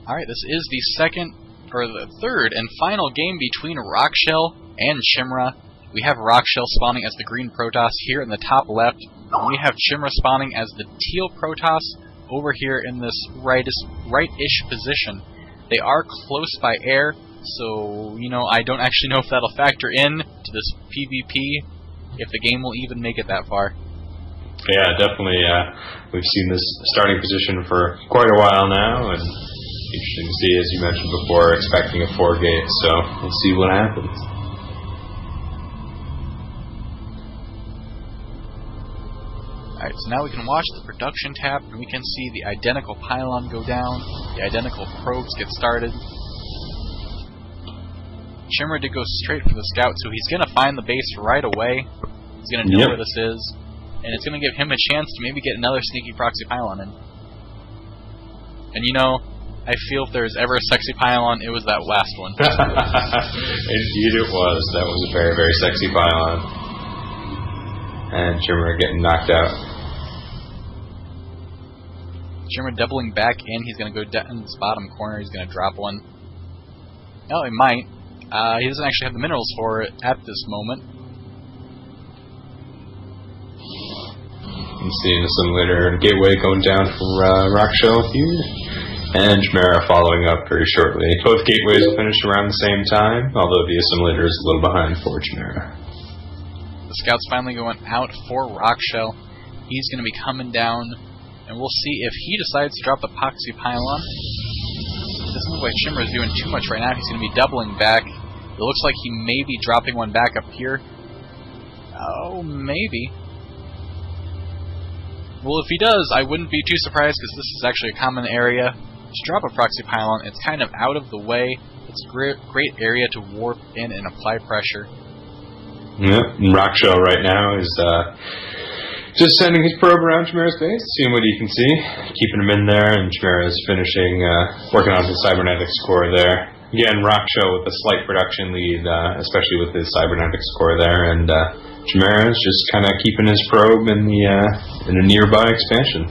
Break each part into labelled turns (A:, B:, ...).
A: Alright, this is the third and final game between Rockshell and Chimera. We have Rockshell spawning as the green Protoss here in the top left, and we have Chimera spawning as the teal Protoss over here in this right-ish position. They are close by air, so, you know, I don't actually know if that'll factor in to this PvP, if the game will even make it that far.
B: Yeah, definitely. We've seen this starting position for quite a while now, and interesting to see, as you mentioned before, expecting a 4-gate, so we'll see what happens.
A: Alright, so now we can watch the production tab, and we can see the identical pylon go down, the identical probes get started. Chimera did go straight for the scout, so he's going to find the base right away. He's going to know where this is, and it's going to give him a chance to maybe get another sneaky proxy pylon in. And you know, I feel if there's ever a sexy pylon, it was that last one.
B: Indeed it was. That was a very, very sexy pylon. And Chimera getting knocked out.
A: Chimera doubling back in. He's going to go down in this bottom corner. He's going to drop one. Oh, he might. He doesn't actually have the minerals for it at this moment.
B: You can see an assimilator and gateway going down for Rockshell here. And Chimera following up very shortly. Both gateways will finish around the same time, although the assimilator is a little behind for Chimera.
A: The scout's finally going out for Rockshell. He's going to be coming down, and we'll see if he decides to drop the proxy pylon. It doesn't look like Chimera's doing too much right now. He's going to be doubling back. It looks like he may be dropping one back up here. Oh, maybe. Well, if he does, I wouldn't be too surprised, because this is actually a common area to drop a proxy pylon. It's kind of out of the way. It's a great area to warp in and apply pressure.
B: Yep, and Rockshell right now is just sending his probe around Chimera's base, seeing what he can see, keeping him in there, and Chimera is finishing, working on his cybernetics core there. Again, Rockshell with a slight production lead, especially with his cybernetics core there, and Chimera is just kind of keeping his probe in a nearby expansion.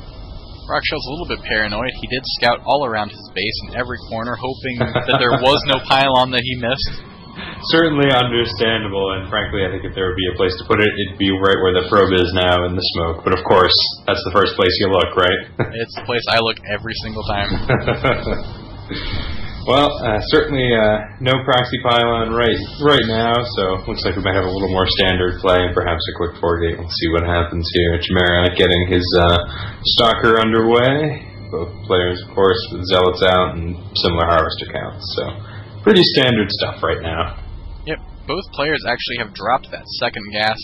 A: Rockshell's a little bit paranoid. He did scout all around his base in every corner, hoping that there was no pylon that he missed.
B: Certainly understandable, and frankly, I think if there would be a place to put it, it'd be right where the probe is now in the smoke. But of course, that's the first place you look, right?
A: It's the place I look every single time.
B: Well, certainly no proxy pylon right now, so looks like we might have a little more standard play and perhaps a quick 4-gate. We'll see what happens here. Chimera getting his stalker underway. Both players, of course, with zealots out and similar harvester counts. So pretty standard stuff right now.
A: Yep, both players actually have dropped that second gas.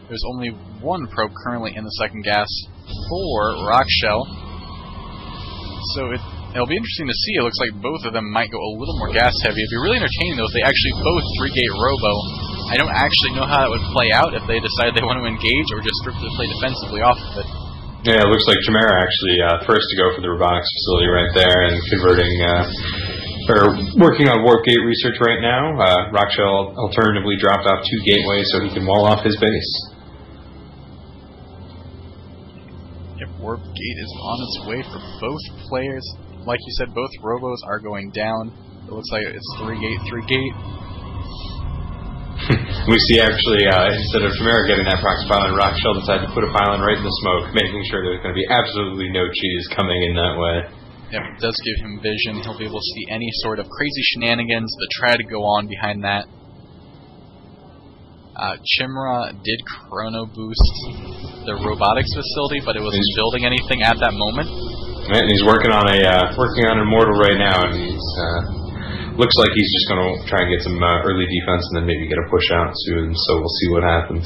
A: There's only one probe currently in the second gas for Rockshell. So it'll be interesting to see. It looks like both of them might go a little more gas heavy. It'd be really entertaining though if they actually both 3-gate robo. I don't actually know how that would play out if they decide they want to engage or just strictly play defensively off of it.
B: Yeah, it looks like Chimera actually first to go for the robotics facility right there and converting, or working on warp gate research right now. Rockshell alternatively dropped off 2 gateways so he can wall off his base.
A: Yep, warp gate is on its way for both players. Like you said, both robos are going down. It looks like it's 3-gate, 3-gate.
B: We see actually, instead of Chimera getting that proxy pylon, Rockshell decided to put a pylon right in the smoke, making sure there's going to be absolutely no cheese coming in that way.
A: Yep, it does give him vision. He'll be able to see any sort of crazy shenanigans that try to go on behind that. Chimera did chrono boost the robotics facility, but it wasn't building anything at that moment.
B: And he's working on a mortal right now, and he's looks like he's just going to try and get some early defense, and then maybe get a push out soon. So we'll see what happens.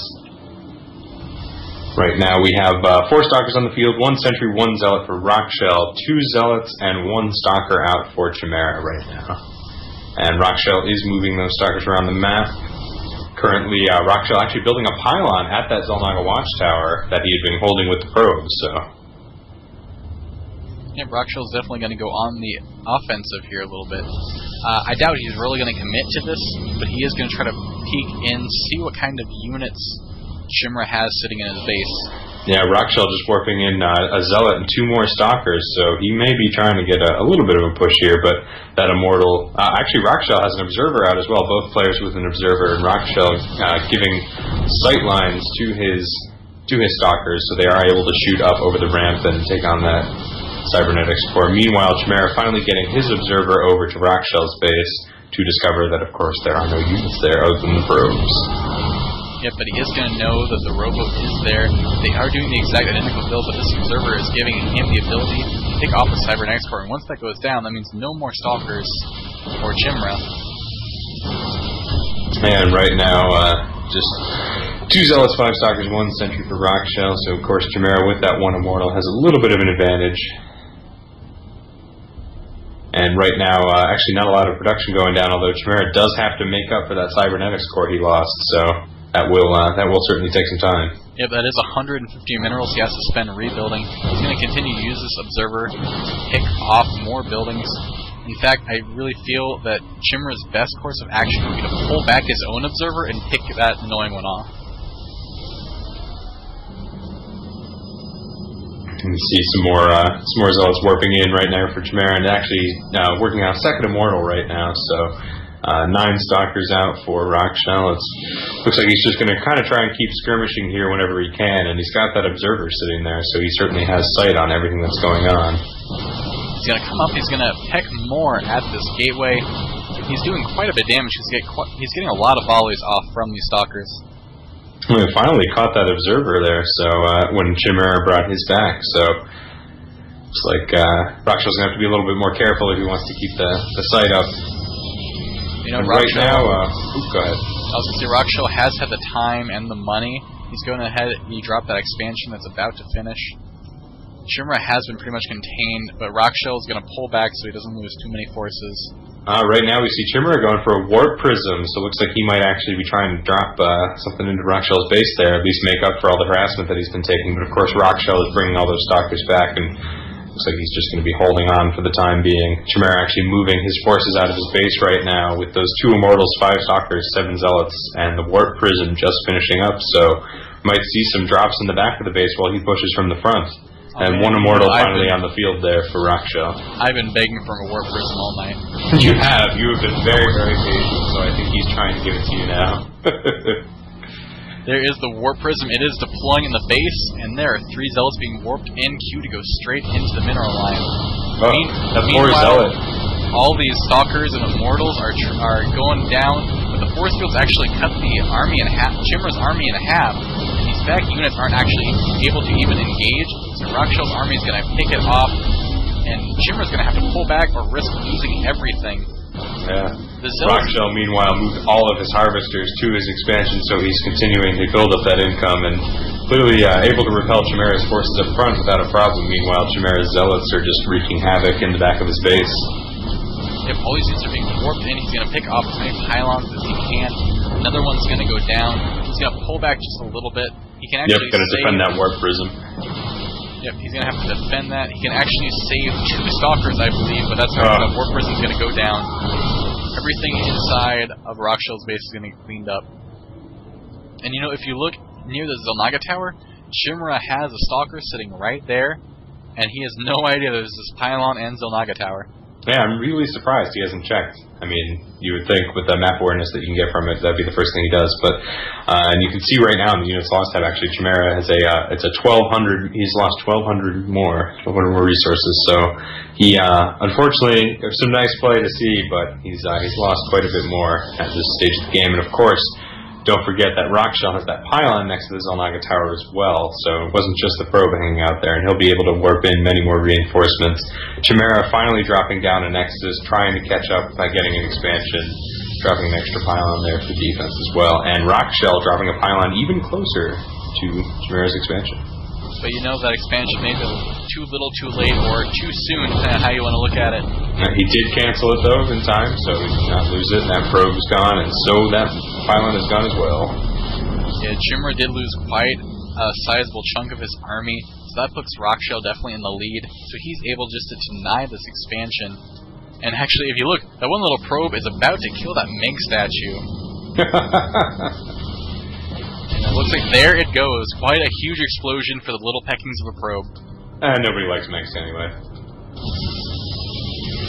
B: Right now we have 4 stalkers on the field, 1 sentry, 1 zealot for Rockshell, 2 zealots, and 1 stalker out for Chimera right now. And Rockshell is moving those stalkers around the map. Currently, Rockshell actually building a pylon at that Zelnaga watchtower that he had been holding with the probes. So,
A: yeah, Rockshell's definitely going to go on the offensive here a little bit. I doubt he's really going to commit to this, but he is going to try to peek in, see what kind of units Chimera has sitting in his base.
B: Yeah, Rockshell just warping in a Zealot and 2 more Stalkers, so he may be trying to get a little bit of a push here, but that Immortal... actually, Rockshell has an Observer out as well, both players with an Observer, and Rockshell giving sight lines to his Stalkers, so they are able to shoot up over the ramp and take on that Cybernetics core. Meanwhile, Chimera finally getting his Observer over to Rockshell's base to discover that, of course, there are no units there other than the probes.
A: Yeah, but he is going to know that the rowboat is there. They are doing the exact identical build, but this Observer is giving him the ability to pick off the Cybernetics core, and once that goes down, that means no more Stalkers for Chimera.
B: And right now, just 2 Zealots, 5 Stalkers, 1 Sentry for Rockshell, so of course Chimera with that 1 Immortal has a little bit of an advantage. And right now, actually not a lot of production going down, although Chimera does have to make up for that Cybernetics core he lost, so... That will certainly take some time.
A: Yep, that is 150 minerals he has to spend rebuilding. He's going to continue to use this Observer to pick off more buildings. In fact, I really feel that Chimera's best course of action would be to pull back his own Observer and pick that annoying one off.
B: You see some more Zealots warping in right now for Chimera, and actually working on 2nd Immortal right now, so... 9 Stalkers out for Rockshell. Looks like he's just going to kind of try and keep skirmishing here whenever he can, and he's got that Observer sitting there, so he certainly has sight on everything that's going on.
A: He's going to come up, he's going to peck more at this gateway. He's doing quite a bit of damage. He's getting a lot of volleys off from these Stalkers.
B: Well, he finally caught that Observer there, so when Chimera brought his back, so looks like Rockshell's going to have to be a little bit more careful if he wants to keep the sight up.
A: You know,
B: right now, go ahead.
A: I was going to say, Rockshell has had the time and the money. He's going ahead, he dropped that expansion that's about to finish. Chimera has been pretty much contained, but Rockshell is going to pull back so he doesn't lose too many forces.
B: Right now we see Chimera going for a Warp Prism, so it looks like he might actually be trying to drop something into Rockshell's base there, at least make up for all the harassment that he's been taking, but of course Rockshell is bringing all those Stalkers back, and looks like he's just going to be holding on for the time being. Chimera actually moving his forces out of his base right now with those 2 Immortals, 5 Stalkers, 7 Zealots, and the Warp Prism just finishing up, so might see some drops in the back of the base while he pushes from the front. And 1 Immortal finally on the field there for Rockshell.
A: I've been begging for a Warp Prism all night.
B: You have been very, very patient, so I think he's trying to give it to you now.
A: There is the Warp Prism. It is deploying in the base, and there are 3 Zealots being warped in queue to go straight into the mineral line.
B: Oh, that poor Zealot.
A: All these Stalkers and Immortals are going down, but the force fields actually cut the army in half, Chimera's army in half, and these back units aren't actually able to even engage, so Rockshell's army is going to pick it off, and Chimera's going to have to pull back or risk losing everything.
B: Yeah. Rockshell, meanwhile, moved all of his harvesters to his expansion, so he's continuing to build up that income and clearly able to repel Chimera's forces up front without a problem. Meanwhile, Chimera's Zealots are just wreaking havoc in the back of his base.
A: If all these units are being warped in, he's going to pick off as many pylons as he can. Another one's going to go down. He's going to pull back just a little bit. He can actually
B: going to defend that Warp Prism.
A: Yep, he's going to have to defend that. He can actually save 2 Stalkers, I believe, but that's right. The Warp Prism's going to go down. Everything inside of Rockshell's base is going to get cleaned up. And you know, if you look near the Zelnaga Tower, Chimera has a Stalker sitting right there, and he has no idea there's this pylon and Zelnaga Tower.
B: Yeah, I'm really surprised he hasn't checked. I mean, you would think with the map awareness that you can get from it, that'd be the first thing he does. But and you can see right now in the units lost tab, actually, Chimera has it's a 1,200. He's lost 1,200 more resources. So he unfortunately, there's some nice play to see, but he's lost quite a bit more at this stage of the game. And of course, don't forget that Rockshell has that pylon next to the Zelnaga Tower as well, so it wasn't just the probe hanging out there, and he'll be able to warp in many more reinforcements. Chimera finally dropping down a Nexus, trying to catch up by getting an expansion, dropping an extra pylon there for defense as well, and Rockshell dropping a pylon even closer to Chimera's expansion.
A: But you know that expansion may be too little, too late, or too soon, depending on how you want to look at it.
B: He did cancel it, though, in time, so he did not lose it, and that probe's gone, and so that pylon is gone as well.
A: Yeah, Chimera did lose quite a sizable chunk of his army, so that puts Rockshell definitely in the lead, so he's able just to deny this expansion. And actually, if you look, that one little probe is about to kill that Meg statue. It looks like there it goes. Quite a huge explosion for the little peckings of a probe.
B: Nobody likes mechs anyway.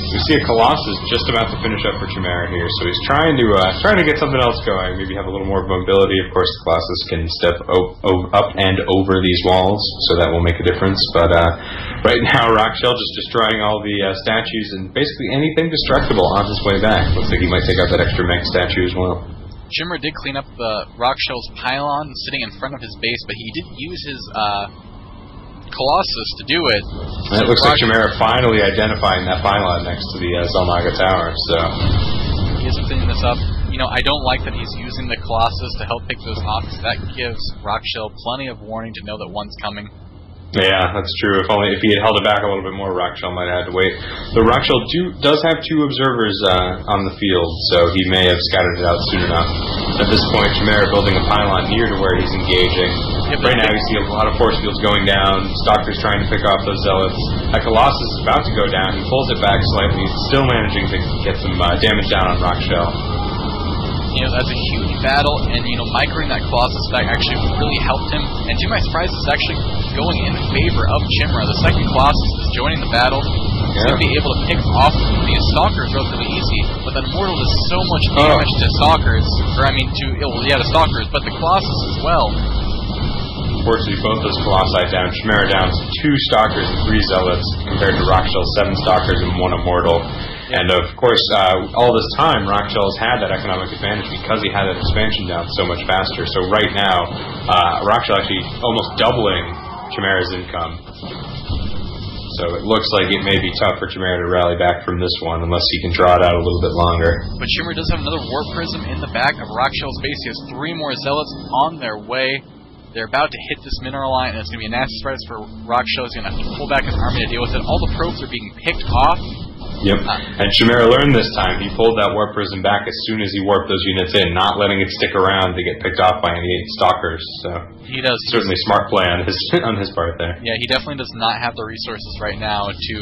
B: We see a Colossus just about to finish up for Chimera here, so he's trying to get something else going. Maybe have a little more mobility. Of course, the Colossus can step up and over these walls, so that will make a difference. But right now, Rockshell just destroying all the statues and basically anything destructible on his way back. Looks like he might take out that extra mech statue as well.
A: Chimera did clean up the Rockshell's pylon sitting in front of his base, but he did use his Colossus to do it.
B: And it looks like Chimera finally identifying that pylon next to the Zelnaga Tower, so...
A: He is cleaning this up. You know, I don't like that he's using the Colossus to help pick those off, because that gives Rockshell plenty of warning to know that one's coming.
B: Yeah, that's true. If he had held it back a little bit more, Rockshell might have had to wait. But Rockshell does have 2 observers on the field, so he may have scattered it out soon enough. At this point, Chimera building a pylon near to where he's engaging. Yep, right now, you see a lot of force fields going down. Stalker's trying to pick off those zealots. That Colossus is about to go down. He pulls it back slightly. He's still managing to get some damage down on Rockshell.
A: You know, that's a huge battle, and, you know, microing that Colossus back actually really helped him. And to my surprise, it's actually going in favor of Chimera. The second Colossus is joining the battle. He's going to be able to pick off these Stalkers relatively easy, but that Immortal does so much damage to Stalkers, the Stalkers, but the Colossus as well.
B: Unfortunately, both those Colossi down. Chimera down to 2 Stalkers and 3 Zealots, compared to Rockshell's 7 Stalkers and 1 Immortal. And of course, all this time, Rockshell has had that economic advantage because he had that expansion down so much faster. So right now, Rockshell actually almost doubling Chimera's income. So it looks like it may be tough for Chimera to rally back from this one unless he can draw it out a little bit longer.
A: But Chimera does have another Warp Prism in the back of Rockshell's base. He has 3 more Zealots on their way. They're about to hit this mineral line, and it's going to be a nasty surprise for Rockshell. He's going to have to pull back his army to deal with it. All the probes are being picked off.
B: Yep, and Chimera learned this time. He pulled that Warp Prism back as soon as he warped those units in, not letting it stick around to get picked off by any Stalkers. So
A: he does
B: certainly smart play on his part there.
A: Yeah, he definitely does not have the resources right now to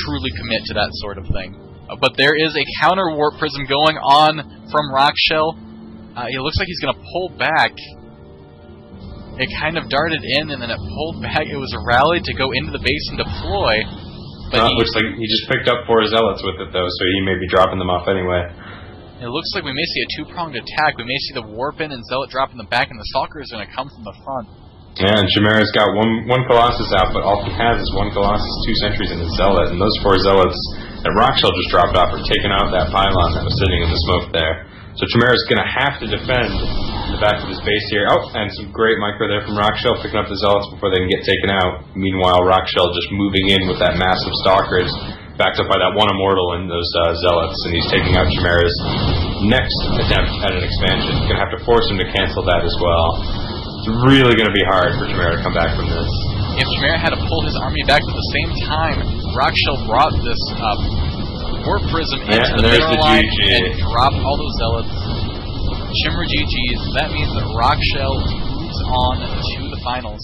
A: truly commit to that sort of thing. But there is a counter Warp Prism going on from Rockshell. It looks like he's going to pull back. It kind of darted in, and then it pulled back. It was a rally to go into the base and deploy. But
B: looks like he just picked up 4 Zealots with it, though, so he may be dropping them off anyway.
A: It looks like we may see a 2-pronged attack. We may see the Warp in and Zealot drop in the back, and the Stalker is going to come from the front.
B: Yeah, and Chimera's got one Colossus out, but all he has is 1 Colossus, 2 sentries, and a Zealot. And those 4 Zealots that Rockshell just dropped off are taking out that pylon that was sitting in the smoke there. So Chimera's going to have to defend in the back of his base here. Oh, and some great micro there from Rockshell, picking up the Zealots before they can get taken out. Meanwhile, Rockshell just moving in with that massive Stalkers, backed up by that 1 Immortal and those Zealots, and he's taking out Chimera's next attempt at an expansion. Going to have to force him to cancel that as well. It's really going to be hard for Chimera to come back from this.
A: If Chimera had to pull his army back, but at the same time, Rockshell brought this Warp Prism into the mineral line and dropped all those Zealots. Chimera GG's. That means that Rockshell moves on to the finals.